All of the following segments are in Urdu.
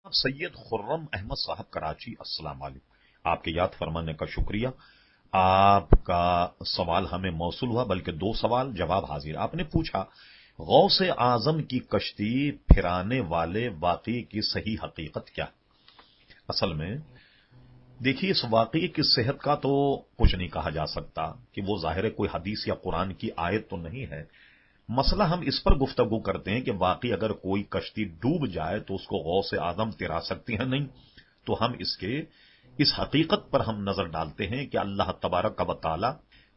سید خرم احمد صاحب کراچی، السلام علیکم۔ آپ کے یاد فرمانے کا شکریہ۔ آپ کا سوال ہمیں موصول ہوا، بلکہ دو سوال جواب حاضر۔ آپ نے پوچھا غوث اعظم کی کشتی پھرانے والے واقعے کی صحیح حقیقت کیا؟ اصل میں دیکھیے، اس واقعے کی صحت کا تو کچھ نہیں کہا جا سکتا کہ وہ ظاہر کوئی حدیث یا قرآن کی آیت تو نہیں ہے۔ مسئلہ ہم اس پر گفتگو کرتے ہیں کہ واقعی اگر کوئی کشتی ڈوب جائے تو اس کو غوث اعظم تیرا سکتی ہے؟ نہیں۔ تو ہم اس حقیقت پر ہم نظر ڈالتے ہیں کہ اللہ تبارک و تعالی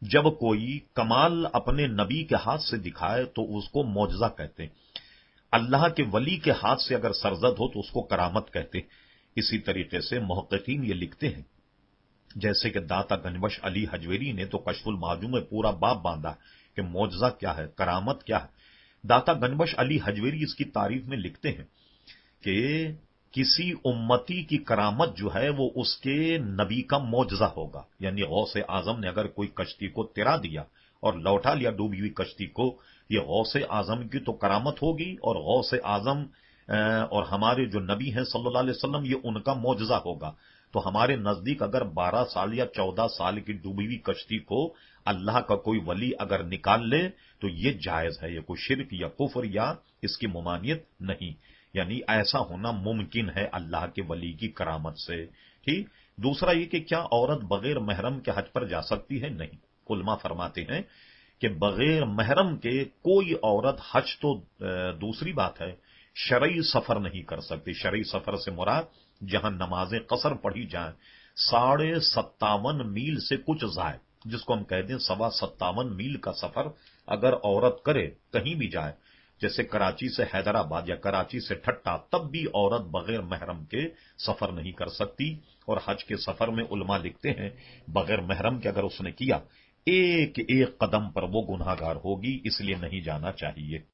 جب کوئی کمال اپنے نبی کے ہاتھ سے دکھائے تو اس کو معجزہ کہتے ہیں، اللہ کے ولی کے ہاتھ سے اگر سرزد ہو تو اس کو کرامت کہتے ہیں۔ اسی طریقے سے محققین یہ لکھتے ہیں، جیسے کہ داتا گنجبخش علی حجویری نے تو کشف المعدوم میں پورا باب باندھا کہ معجزہ کیا ہے، کرامت کیا ہے۔ داتا گنجبخش علی حجویری اس کی تعریف میں لکھتے ہیں کہ کسی امتی کی کرامت جو ہے وہ اس کے نبی کا معجزہ ہوگا، یعنی غوث اعظم نے اگر کوئی کشتی کو تیرا دیا اور لوٹا لیا ڈوبی ہوئی کشتی کو، یہ غوث اعظم کی تو کرامت ہوگی، اور غوث اعظم اور ہمارے جو نبی ہیں صلی اللہ علیہ وسلم، یہ ان کا معجزہ ہوگا۔ تو ہمارے نزدیک اگر 12 سال یا 14 سال کی ڈوبی ہوئی کشتی کو اللہ کا کوئی ولی اگر نکال لے تو یہ جائز ہے، یہ کوئی شرک یا کفر یا اس کی ممانعت نہیں، یعنی ایسا ہونا ممکن ہے اللہ کے ولی کی کرامت سے۔ ٹھیک۔ دوسرا یہ کہ کیا عورت بغیر محرم کے حج پر جا سکتی ہے؟ نہیں۔ علماء فرماتے ہیں کہ بغیر محرم کے کوئی عورت حج تو دوسری بات ہے، شرعی سفر نہیں کر سکتی۔ شرعی سفر سے مراد جہاں نمازیں قصر پڑھی جائیں، 57.5 میل سے کچھ زائد، جس کو ہم کہتے ہیں 57 میل کا سفر اگر عورت کرے کہیں بھی جائے، جیسے کراچی سے حیدرآباد یا کراچی سے ٹھٹہ، تب بھی عورت بغیر محرم کے سفر نہیں کر سکتی۔ اور حج کے سفر میں علماء لکھتے ہیں بغیر محرم کے اگر اس نے کیا، ایک ایک قدم پر وہ گناہگار ہوگی، اس لیے نہیں جانا چاہیے۔